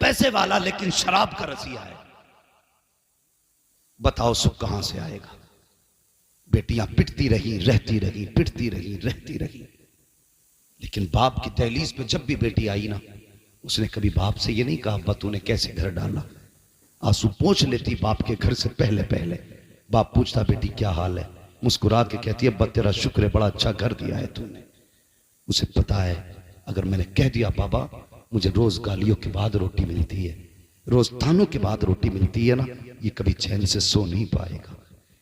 पैसे वाला लेकिन शराब का रसिया है। बताओ सुख कहां से आएगा? बेटियां पिटती रही, रहती रही, पिटती रही, रहती रही, लेकिन बाप की दहलीज पे जब भी बेटी आई ना, उसने कभी बाप से ये नहीं कहा अब्बा तूने कैसे घर डाला। आंसू पोंछ लेती बाप के घर से पहले पहले। बाप पूछता बेटी क्या हाल है, मुस्कुरा के कहती है अब्बा तेरा शुक्र है, बड़ा अच्छा घर दिया है तूने। उसे पता है अगर मैंने कह दिया बाबा मुझे रोज गालियों के बाद रोटी मिलती है, रोज तानों के बाद रोटी मिलती है ना, ये कभी चैन से सो नहीं पाएगा,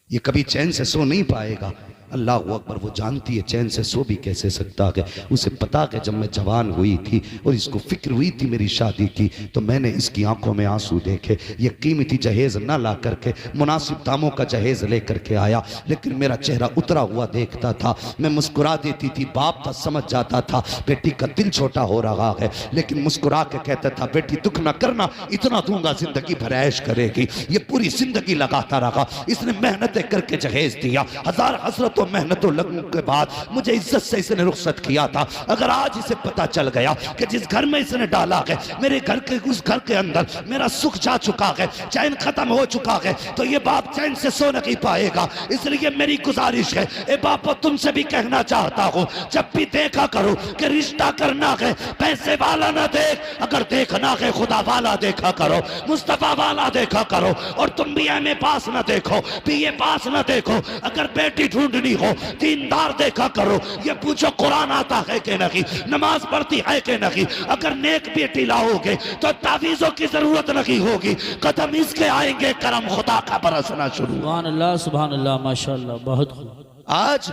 ये कभी चैन से सो नहीं पाएगा। अल्लाह अकबर, वो जानती है चैन से सो भी कैसे सकता है। उसे पता है जब मैं जवान हुई थी और इसको फिक्र हुई थी मेरी शादी की, तो मैंने इसकी आंखों में आंसू देखे। ये कीमती जहेज ना ला करके मुनासिब दामों का जहेज लेकर के आया, लेकिन मेरा चेहरा उतरा हुआ देखता था, मैं मुस्कुरा देती थी। बाप था समझ जाता था बेटी का दिल छोटा हो रहा है, लेकिन मुस्कुरा के कहता था बेटी दुख ना करना, इतना दूंगा जिंदगी भर ऐश करेगी। ये पूरी जिंदगी लगाता रहा, इसने मेहनतें करके जहेज दिया, हजार हसरतों मेहनतों लगने के बाद मुझे इज्जत से इसने रुखसत किया था। अगर आज इसे पता चल गया कि जिस घर में इसने डाला है मेरे घर के उस घर के अंदर मेरा सुख जा चुका है, चैन खत्म हो चुका है, तो ये बाप चैन से सो नहीं पाएगा। इसलिए मेरी गुजारिश है ए बापो तुमसे भी कहना चाहता हूं, जब भी देखा करो कि रिश्ता करना है पैसे वाला ना देख, अगर देखना है खुदा वाला देखा करो, मुस्तफा वाला देखा करो। और तुम भी एमए पास ना देखो, बीए पास ना देखो, अगर बेटी ढूंढनी हो दीनदार देखा करो। ये पूछो कुरान आता है कि नहीं, नमाज पढ़ती है कि नहीं। अगर नेक बेटी लाओगे तो तावीज़ों की जरूरत नहीं होगी, कदम इसके आएंगे, करम खुदा का बरसना शुरू। सुभान अल्लाह, सुभान अल्लाह, माशाअल्लाह, बहुत खूब। आज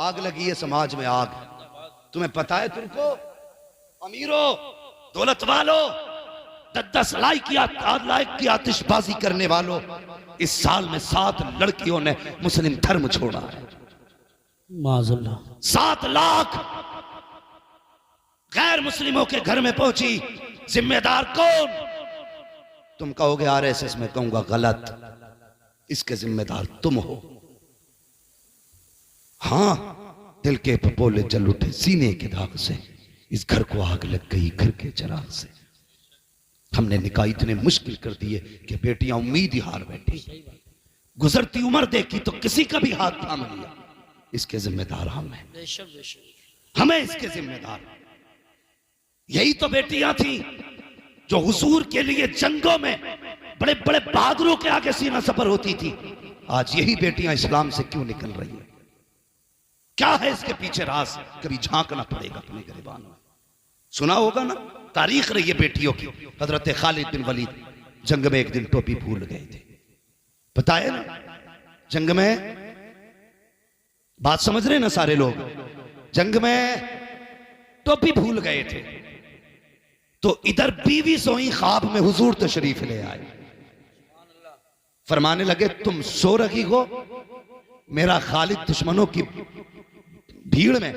आग लगी है समाज में, आग। तुम्हें पता है तुमको अमीरों दौलत वालों 10 लाख की आतिशबाजी करने वालों, इस साल में 7 लड़कियों ने मुस्लिम धर्म छोड़ा है। माज़अल्लाह 7 लाख गैर मुस्लिमों के घर में पहुंची। जिम्मेदार कौन? तुम कहोगे आरएसएस, में कहूंगा गलत, इसके जिम्मेदार तुम हो। हां, दिल के पपोले जल उठे सीने के दाग से, इस घर को आग लग गई घर के चिराग से। हमने निकाह इतने मुश्किल कर दिए कि बेटियां उम्मीद ही हार बैठी। गुजरती उम्र देखी तो किसी का भी हाथ थाम लिया। इसके जिम्मेदार हम हैं, हमें इसके जिम्मेदार। यही तो बेटियां थी जो हुजूर के लिए जंगों में बड़े बड़े बहादुरों के आगे सीना सफर होती थी। आज यही बेटियां इस्लाम से क्यों निकल रही हैं? क्या है इसके पीछे राज? कभी झांकना पड़ेगा अपने गिरबान में। सुना होगा ना तारीख रही है बेटियों की। हजरत खालिद बिन वलीद जंग में एक दिन टोपी भूल गए थे, पता है ना? जंग में, बात समझ रहे ना सारे लोग, जंग में टोपी भूल गए थे। तो इधर बीवी सोई, ख्वाब में हुजूर तशरीफ ले आए। फरमाने लगे तुम सो रही हो, मेरा खालिद दुश्मनों की भीड़ में,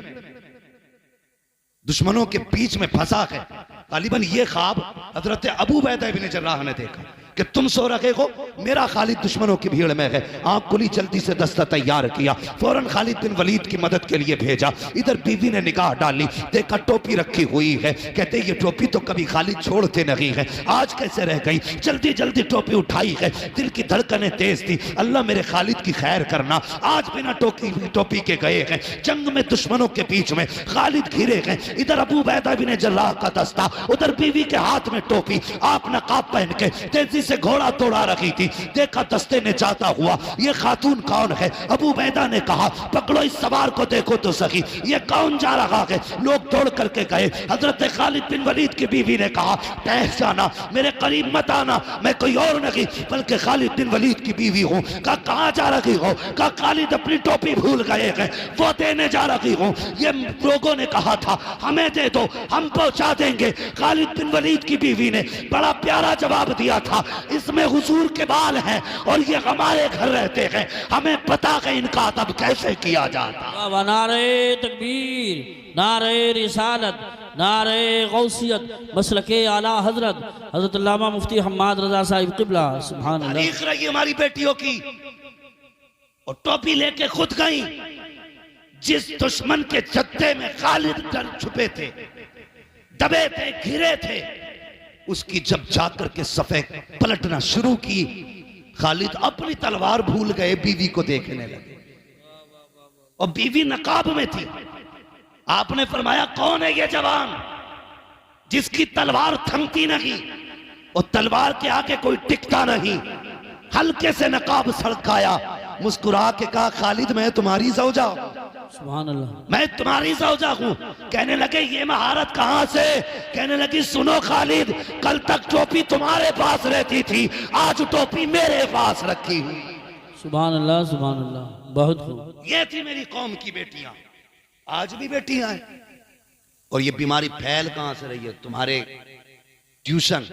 दुश्मनों के बीच में फंसा है। गालिबन ये ख्वाब हजरत अबू बैदा इब्न जर्राह ने देखा कि तुम सो रहे हो, मेरा खालिद दुश्मनों की भीड़ में है। आंख खुली, जल्दी से दस्ता तैयार किया, फौरन खालिद बिन वलीद की मदद के लिए भेजा। इधर बीवी ने निगाह डाली, देखा टोपी रखी हुई है। कहते ये टोपी तो कभी खालिद छोड़ते नहीं है, आज कैसे रह गई? जल्दी जल्दी टोपी उठाई है, दिल की धड़कनें तेज थी। अल्लाह मेरे खालिद की खैर करना, आज बिना टोपी के गए हैं जंग में, दुश्मनों के बीच में खालिद घिरे हैं। इधर अबू बैदा बिन जर्राह का दस्ता, उधर बीवी के हाथ में टोपी। आप नकाब पहन के तेजी से घोड़ा तोड़ा रखी थी। देखा दस्ते ने जाता हुआ, ये खातून कौन है? अबू बैदा ने कहा पकड़ो इस सवार को, देखो तो सही ये कौन जा रहा है। लोग दौड़ करके गए। हजरत खालिद बिन वलीद की बीवी ने कहा ठहर जाना, मेरे करीब मत आना, मैं कोई और नहीं बल्कि खालिद बिन वलीद की बीवी हूँ। कहा कहाँ जा रही हो? कहा खालिद अपनी टोपी भूल गए हैं, वो देने जा रही हूँ। ये लोगों ने कहा था हमें दे दो, हम पहुंचा देंगे। खालिद बिन वलीद की बीवी ने बड़ा प्यारा जवाब दिया था, इसमें हुजूर के बाल हैं और ये हमारे घर रहते हैं, हमें पता है इनका अदब कैसे किया जाता। नारे तकबीर, नारे रिसालत, नारे गौसियत, मसलके आला हजरत हजरत अल्लामा मुफ्ती हम्माद रजा साहिब किबला। सुभान अल्लाह। तारीख रही हमारी बेटियों की, और टोपी लेके खुद गई। जिस दुश्मन के जत्थे में खालिद डर छुपे थे, दबे थे, घिरे थे, उसकी जब जाकर के सफ़े पलटना शुरू की, खालिद अपनी तलवार भूल गए, बीवी को देखने लगे और बीवी नकाब में थी। आपने फरमाया कौन है ये जवान जिसकी तलवार थमती नहीं और तलवार के आगे कोई टिकता नहीं। हल्के से नकाब सड़काया, मुस्कुरा के कहा खालिद मैं तुम्हारी ज़ौजा, सुभान अल्लाह, मैं तुम्हारी ज़ौजा हूं। कहने लगे ये महारत कहां से? कहने लगी सुनो खालिद, कल तक टोपी तुम्हारे पास रहती थी, आज टोपी मेरे पास रखी हुई। सुभान अल्लाह, सुभान अल्लाह, बहुत खूब। ये थी मेरी कौम की बेटियां, आज भी बेटियां हैं। और ये बीमारी फैल कहां से रही है? तुम्हारे ट्यूशन,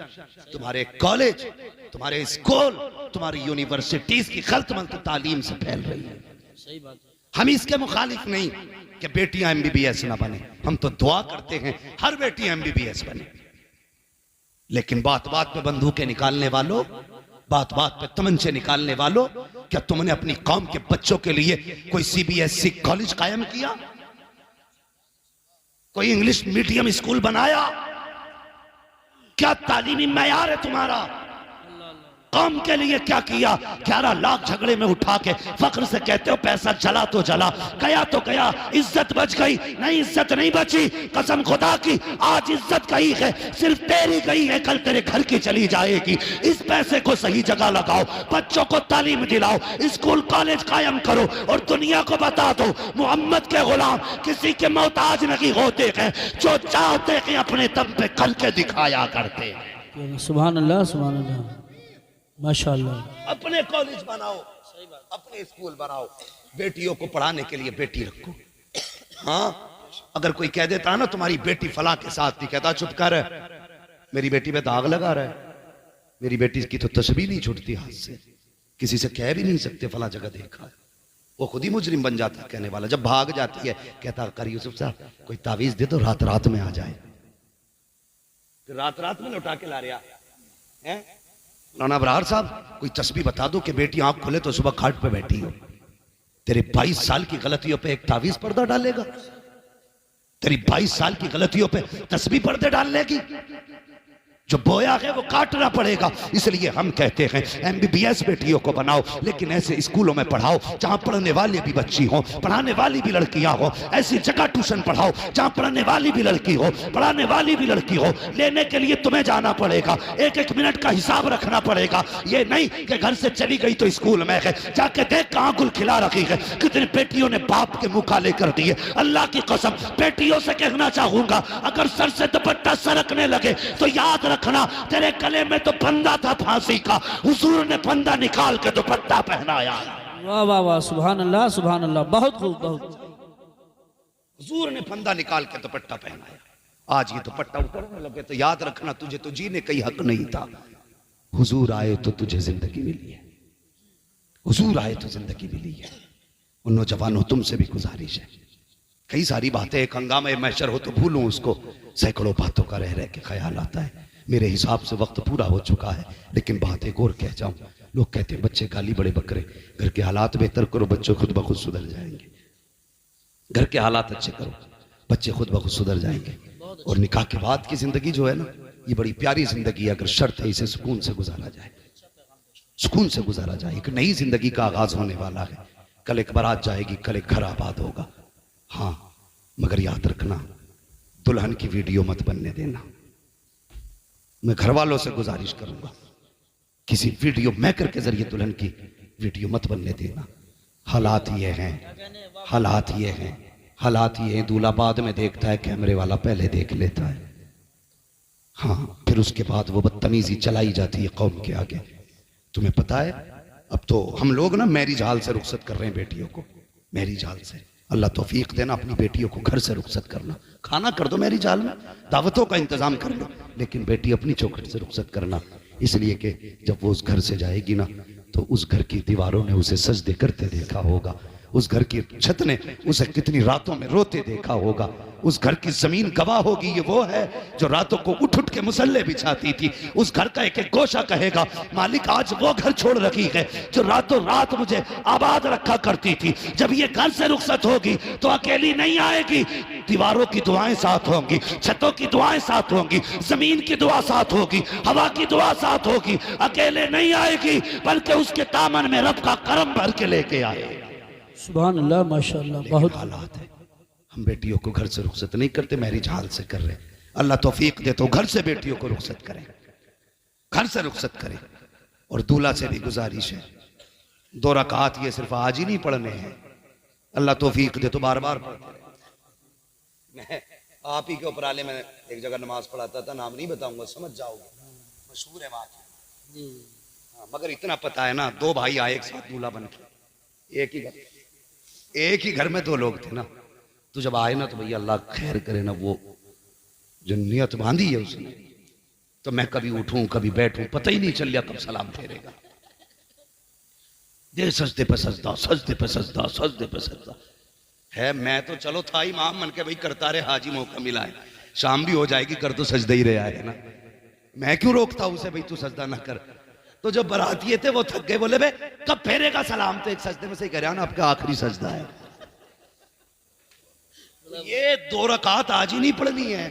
तुम्हारे कॉलेज, तुम्हारे स्कूल, तुम्हारी यूनिवर्सिटीज की गलत तालीम से फैल रही है। सही बात है। हम इसके मुखालिफ नहीं कि बेटियां एमबीबीएस ना बने, हम तो दुआ करते हैं हर बेटी एमबीबीएस बने। लेकिन बात बात पे बंदूकें निकालने वालों, बात बात पे तमंचे निकालने वालों, क्या तुमने अपनी कौम के बच्चों के लिए कोई सीबीएसई कॉलेज कायम किया? कोई इंग्लिश मीडियम स्कूल बनाया? क्या तालीमी मयार है तुम्हारा? कौम के लिए क्या किया? 11 लाख झगड़े में उठा के फख्र से कहते हो पैसा चला तो चला, गया तो गया, इज्जत बच गई? नहीं, इज्जत नहीं बची। कसम खुदा की आज इज्जत गई है, सिर्फ तेरी गई है, कल तेरे घर की चली जाएगी। इस पैसे को सही जगह लगाओ, बच्चों को तालीम दिलाओ, स्कूल कॉलेज कायम करो और दुनिया को बता दो मोहम्मद के गुलाम किसी के मोहताज नहीं होते हैं, जो चाहते हैं अपने दम पे करके दिखाया करते हैं। सुभान अल्लाह, सुभान अल्लाह, माशाअल्लाह। अपने कॉलेज बनाओ, अपने स्कूल बनाओ, बेटियों को पढ़ाने के लिए बेटी रखो। हाँ, अगर कोई कह देता है ना तुम्हारी बेटी फला के साथ थी, कहता चुप कर, मेरी बेटी पे दाग लगा रहा है, मेरी बेटी की तो तस्वीर नहीं छूटती हाथ से, किसी से कह भी नहीं सकते फला जगह देखा है। वो खुद ही मुजरिम बन जाता है कहने वाला। जब भाग जाती है कहता कर यूसुफ साहब कोई तावीज दे तो रात रात में आ जाए। रात रात में लौटा के ला रहा है। राना अबरार साहब कोई तस्बीह बता दो कि बेटी आंख खुले तो सुबह खाट पे बैठी हो। तेरे 22 साल की गलतियों पे एक तावीज पर्दा डालेगा? तेरी 22 साल की गलतियों पे तस्बीह पर्दे डाल लेगी? जो बोया है वो काटना पड़ेगा। इसलिए हम कहते हैं एमबीबीएस बेटियों को बनाओ, लेकिन ऐसे स्कूलों में पढ़ाओ जहां पढ़ने वाली भी बच्ची हो, पढ़ाने वाली भी लड़कियां हो। ऐसी जगह ट्यूशन पढ़ाओ जहां पढ़ने वाली भी लड़की हो, पढ़ाने वाली भी लड़की हो। लेने के लिए तुम्हें जाना पड़ेगा, एक एक मिनट का हिसाब रखना पड़ेगा। ये नहीं कि घर से चली गई तो स्कूल में है, जाके देख कहां गुल खिला रखी है। कितनी बेटियों ने बाप के मुंह काले कर दिए। अल्लाह की कसम बेटियों से कहना चाहूंगा, अगर सर से दुपट्टा सरकने लगे तो याद रखना तेरे गले में तो फंदा था फांसी का, हुजूर ने फंदा निकाल के दुपट्टा पहनाया। वाह वाह वाह, सुभान अल्लाह, सुभान अल्लाह, बहुत खूब, बहुत। हुजूर ने फंदा निकाल के दुपट्टा पहनाया। आज ये दुपट्टा उतरने लगे तो याद रखना तुझे तो जीने कहीं हक नहीं था। हुजूर आए तो तुझे जिंदगी मिली है, हुजूर आए तो जिंदगी मिली है। उन नौजवानों तुमसे भी गुजारिश है, कई सारी बातें एक हंगामे महशर हो तो भूलूं उसको, सैकड़ों बातों का रह रह के ख्याल आता है। मेरे हिसाब से वक्त पूरा हो चुका है, लेकिन बात एक और कह जाऊं। लोग कहते हैं बच्चे गाली बड़े बकरे, घर के हालात बेहतर करो, बच्चे खुद ब खुद सुधर जाएंगे। घर के हालात अच्छे करो, बच्चे खुद ब खुद सुधर जाएंगे। और निकाह के बाद की जिंदगी जो है ना, ये बड़ी प्यारी जिंदगी है। अगर शर्त है इसे सुकून से गुजारा जाए, सुकून से गुजारा जाए। एक नई जिंदगी का आगाज होने वाला है। कल एक बारात जाएगी, कल एक घर आबाद होगा। हाँ, मगर याद रखना दुल्हन की वीडियो मत बनने देना। मैं घर वालों से गुजारिश करूंगा, किसी वीडियो मेकर के जरिए दुल्हन की वीडियो मत बनने देना। हालात ये हैं, हालात ये हैं, हालात ये हैं। दूल्हा बाद में देखता है, कैमरे वाला पहले देख लेता है। हाँ, फिर उसके बाद वो बदतमीजी चलाई जाती है कौम के आगे। तुम्हें पता है अब तो हम लोग ना मैरिज हाल से रुखसत कर रहे हैं बेटियों को, मैरिज हाल से। अल्लाह तौफीक देना, अपनी बेटियों को घर से रुखसत करना। खाना कर दो मैरिज हाल में, दावतों का इंतजाम कर लो, लेकिन बेटी अपनी चौखट से रुखसत करना। इसलिए कि जब वो उस घर से जाएगी ना, तो उस घर की दीवारों ने उसे सजदे करते देखा होगा, उस घर की छत ने उसे कितनी रातों में रोते देखा होगा। उस घर की जमीन गवाह होगी, ये वो है जो रातों को उठ उठ के मुसल्ले बिछाती थी। उस घर का एक एक गोशा कहेगा मालिक आज वो घर छोड़ रखी है जो रातों रात मुझे आबाद रखा करती थी। जब ये घर से रुखसत होगी तो अकेली नहीं आएगी, दीवारों की दुआएं साथ होंगी, छतों की दुआएं साथ होंगी, जमीन की दुआ साथ होगी, हवा की दुआ साथ होगी। अकेले नहीं आएगी बल्कि उसके दामन में रब का करम भर के लेके आए। सुभान अल्लाह माशाअल्लाह। बहुत हालात है, हम बेटियों को घर से रुखसत नहीं करते, मैरिज हाल से कर रहे। अल्लाह तौफीक दे तो घर से बेटियों को रुखसत करें, घर से रुखसत करें। और दूल्हा से भी गुजारिश है, 2 रकात ये सिर्फ आज ही नहीं पढ़ने हैं, अल्लाह तौफीक दे तो बार बार पढ़ते रहे। मैं आप ही के उपराले में एक जगह नमाज पढ़ाता था, नाम नहीं बताऊंगा, समझ जाओगे, मशहूर है वहां की। हाँ, मगर इतना पता है ना, 2 भाई आए एक साथ दूल्हा बन के, एक ही घर में 2 लोग थे ना। तो जब आए ना तो भैया अल्लाह खैर करे ना, वो जो नियत बांधी है उसने, तो मैं कभी उठूं कभी बैठूं पता ही नहीं चल लिया कब सलाम फेरेगा। दे सजदे पे सजदा, सजदे पे सजदा, सजदे पे सजदा है। मैं तो चलो था इमाम मन के भाई करता रहे, हाजी मौका मिला है, शाम भी हो जाएगी, कर तो सजदा ही रहा है ना, मैं क्यों रोकता उसे भाई तू सजदा ना कर। तो जो बरातिये थे वो थक गए, बोले बे कब फेरेगा सलाम, तो एक सजदे में से कह रहा ना आपका आखिरी सजदा है। ये 2 रकात आज ही नहीं पढ़नी है।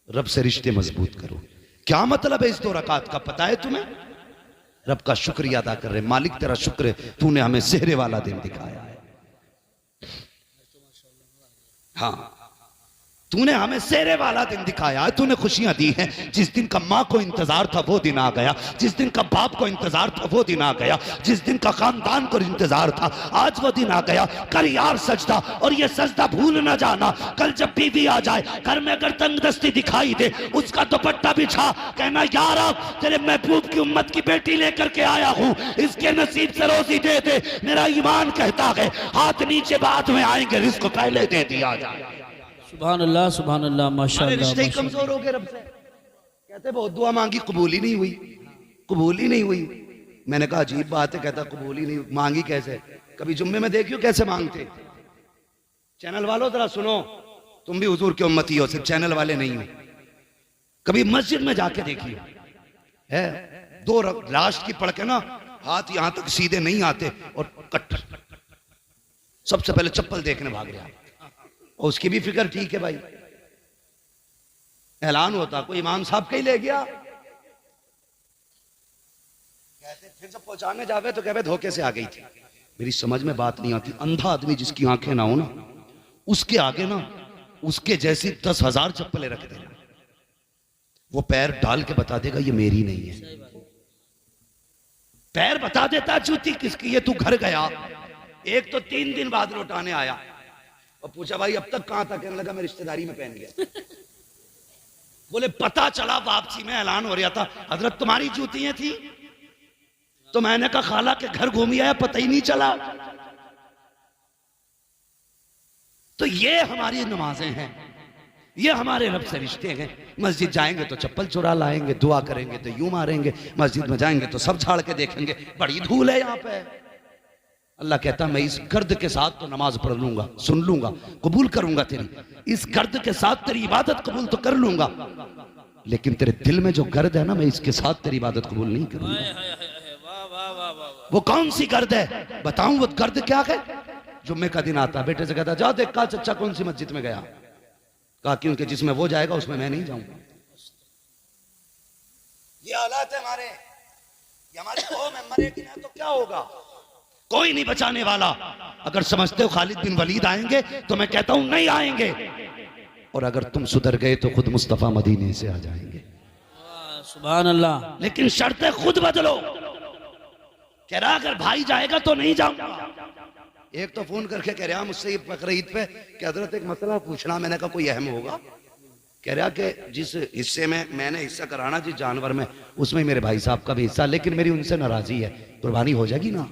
रब से रिश्ते मजबूत करो। क्या मतलब है इस 2 रकात का पता है तुम्हें? रब का शुक्रिया अदा कर रहे, मालिक तेरा शुक्र है तूने हमें सेहरे वाला दिन दिखाया है। हाँ, तूने हमें सेहरे वाला दिन दिखाया है, तूने खुशियां दी हैं। जिस दिन का माँ को इंतजार था वो दिन आ गया, जिस दिन का बाप को इंतजार था वो दिन आ गया, जिस दिन का खानदान को इंतजार था आज वो दिन आ गया। कर यार सजदा, और ये सजदा भूल ना जाना। कल जब बीवी आ जाए घर में अगर तंगदस्ती दिखाई दे, उसका दुपट्टा बिछा, कहना यार अब तेरे महबूब की उम्मत की बेटी लेकर के आया हूँ, इसके नसीब से रोजी दे दे। मेरा ईमान कहता है हाथ नीचे बाद में आएंगे, रिस्क पहले दे दिया जाए। सुभान अल्लाह माशाअल्लाह। रिश्ते कमजोर हो गए रब से, कहते बहुत दुआ मांगी कबूल ही नहीं हुई, कबूल ही नहीं हुई। मैंने कहा अजीब बात है, कहता कबूल ही नहीं मांगी कैसे? कभी जुम्मे में देखियो कैसे मांगते। चैनल वालों जरा सुनो, तुम भी हुजूर के उम्मती हो, सिर्फ चैनल वाले नहीं हो। कभी मस्जिद में जाके देखियो, है 2 लास्ट की पढ़ के ना हाथ यहां तक सीधे नहीं आते और कट, सबसे पहले चप्पल देखने भाग रहे। और उसकी भी फिक्र ठीक है भाई, ऐलान होता कोई इमाम साहब का ही ले गया, कहते फिर जब पहुंचाने जावे तो कहते धोखे से आ गई थी। मेरी समझ में बात नहीं आती, अंधा आदमी जिसकी आंखें ना हो ना, उसके आगे ना उसके जैसी 10,000 चप्पलें रख देना, वो पैर डाल के बता देगा ये मेरी नहीं है। पैर बता देता जूती किसकी, ये तू घर गया, एक तो 3 दिन बाद लौटाने आया और पूछा भाई अब तक कहां था, कहने लगा मैं रिश्तेदारी में पहन गया। बोले पता चला वापसी में ऐलान हो रहा था हजरत तुम्हारी जूतियां थी, तो मैंने कहा खाला के घर घूम आया पता ही नहीं चला। तो ये हमारी नमाजें हैं, ये हमारे रब से रिश्ते हैं। मस्जिद जाएंगे तो चप्पल चुरा लाएंगे, दुआ करेंगे तो यूं मारेंगे, मस्जिद में जाएंगे तो सब झाड़ के देखेंगे, बड़ी धूल है यहाँ पे। अल्लाह कहता मैं इस गर्द के साथ तो नमाज पढ़ लूंगा, सुन लूंगा, कबूल करूंगा तेरी, इस गर्द के साथ तेरी इबादत कबूल तो कर लूंगा, लेकिन तेरे दिल में जो गर्द है ना, मैं इसके साथ तेरी इबादत कबूल नहीं करूंगा। वो कौन सी गर्द है बताऊं? वो गर्द क्या है? जुम्मे का दिन आता, बेटे से कहता जा देख का चचा कौन सी मस्जिद में गया, कहा क्योंकि जिसमें वो जाएगा उसमें मैं नहीं जाऊंगा। ये हालात है हमारे, ये हमारी कौम है, मरेगी ना तो क्या होगा? कोई नहीं बचाने वाला। अगर समझते हो खालिद बिन वलीद आएंगे तो मैं कहता हूं नहीं आएंगे, और अगर तुम सुधर गए तो खुद मुस्तफा मदीने से आ जाएंगे। सुभान अल्लाह। लेकिन शर्तें खुद बदलो। कह रहा अगर भाई जाएगा तो नहीं जाऊंगा। एक तो फोन करके कह रहा मुझसे बकरीद ईद पे कि हजरत एक मसला पूछना, मैंने कहा कोई अहम होगा? कह रहा कि जिस हिस्से में मैंने हिस्सा कराना जिस जानवर में, उसमें मेरे भाई साहब का भी हिस्सा, लेकिन मेरी उनसे नाराजगी है, कुर्बानी हो जाएगी ना?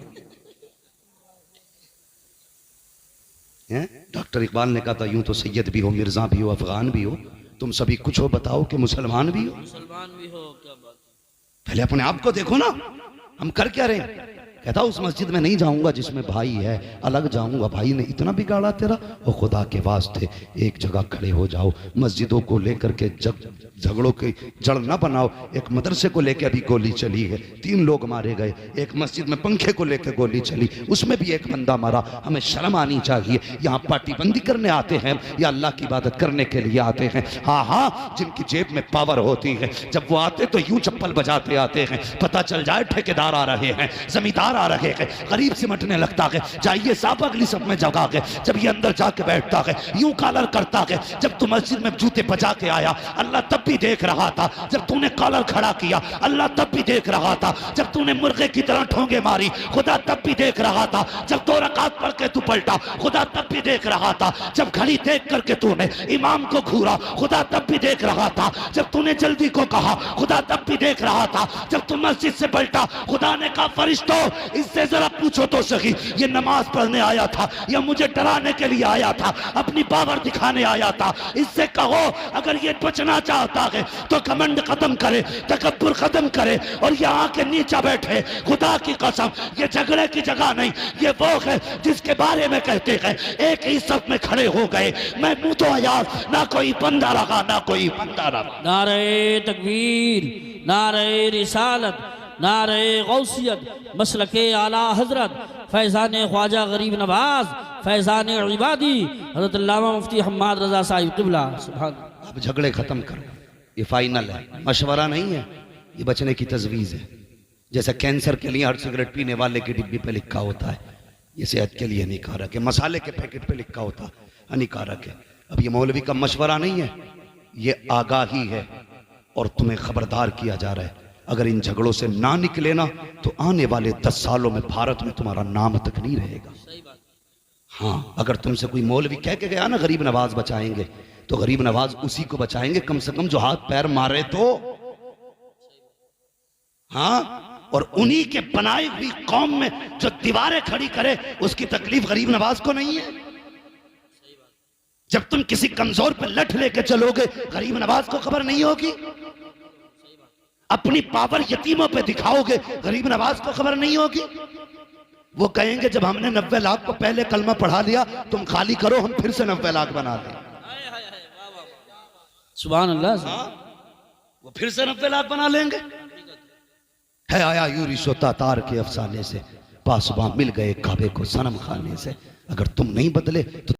डॉक्टर इकबाल ने कहा था यूं तो सैयद भी हो, मिर्जा भी हो, अफगान भी हो, तुम सभी कुछ हो, बताओ कि मुसलमान भी हो। मुसलमान भी हो, क्या बात। पहले अपने आप को देखो ना, हम कर क्या रहे हैं? कहता उस मस्जिद में नहीं जाऊंगा जिसमें भाई है, अलग जाऊंगा। भाई ने इतना बिगाड़ा तेरा, और खुदा के वास्ते एक जगह खड़े हो जाओ। मस्जिदों को लेकर के झगड़ों की जड़ ना बनाओ। एक मदरसे को लेकर अभी गोली चली है, 3 लोग मारे गए। एक मस्जिद में पंखे को लेकर गोली चली, उसमें भी एक बंदा मारा। हमें शर्म आनी चाहिए। यहाँ पार्टीबंदी करने आते हैं या अल्लाह की इबादत करने के लिए आते हैं? हाँ हाँ, जिनकी जेब में पावर होती है, जब वो आते तो यूं चप्पल बजाते आते हैं, पता चल जाए ठेकेदार आ रहे हैं, जमींदार आ रहे हैं, गरीब सिमटने लगता है। जाइए साहब अगली सब में जगह के, जब ये अंदर जाके बैठता है यूं कॉलर करता है। जब तू मस्जिद में जूते बजा के आया, अल्लाह तब भी देख रहा था। जब तूने कॉलर खड़ा किया, अल्लाह तब भी देख रहा था। जब तूने मुर्गे की तरह ठोंगे मारी, खुदा तब भी देख रहा था। जब 2 रकात पढ़ के तू पलटा, खुदा तब भी देख रहा था। जब घड़ी देख करके तूने इमाम को घूरा, खुदा तब भी देख रहा था। जब तूने जल्दी को कहा, खुदा तब भी देख रहा था। जब तू मस्जिद से पलटा, खुदा ने कहा फरिश्तों इससे जरा पूछो तो सही, ये नमाज पढ़ने आया था या मुझे डराने के लिए आया था, अपनी पावर दिखाने आया था? इससे कहो अगर ये बचना चाहता है तो घमंड खत्म करे, तकब्बुर खत्म करे और यहाँ के नीचे बैठे। खुदा की कसम ये झगड़े की जगह नहीं, ये वो है जिसके बारे में कहते हैं एक ही सब में खड़े हो गए। मैं मुंह तो यार ना कोई बंदा रहा ना कोई बंदा रहा। नारे तकबीर, नारे रिसालत, नारे गौसियत, मसलके आला हजरत फैज़ान ख्वाजा गरीब नवाज, फैज़ान इबादी हज़रत अल्लामा मुफ्ती हम्माद रज़ा साहिब क़िबला। सुभान। अब झगड़े खत्म करो, ये फाइनल है, मशवरा नहीं है, ये बचने की तजवीज़ है। जैसे कैंसर के लिए हर सिगरेट पीने वाले की डिब्बी पे लिखा होता है, ये सेहत के लिए हानिकारक है। मसाले के पैकेट पे लिखा होता है हानिकारक है। अब ये मौलवी का मशवरा नहीं है, ये आगाही है और तुम्हें खबरदार किया जा रहा है। अगर इन झगड़ों से ना निकले ना तो आने वाले 10 सालों में भारत में तुम्हारा नाम तक नहीं रहेगा। हाँ, अगर तुमसे कोई मौलवी कह के गया ना गरीब नवाज बचाएंगे, तो गरीब नवाज उसी को बचाएंगे कम से कम जो हाथ पैर मारे तो। हाँ, और उन्हीं के बनाई हुई कौम में जो दीवारें खड़ी करे उसकी तकलीफ गरीब नवाज को नहीं है। जब तुम किसी कमजोर पे लठ लेके चलोगे, गरीब नवाज को खबर नहीं होगी। अपनी पावर यतीमों पे दिखाओगे, गरीब नवाज को खबर नहीं होगी। वो कहेंगे जब हमने 90 लाख को पहले कलमा पढ़ा लिया, तुम खाली करो, हम फिर से 90 लाख बना दें। सुभान अल्लाह। हाँ, वो फिर से 90 लाख बना लेंगे। है आया यूरिश तातार के अफसाने से, पासबां मिल गए काबे को सनम खाने से। अगर तुम नहीं बदले तो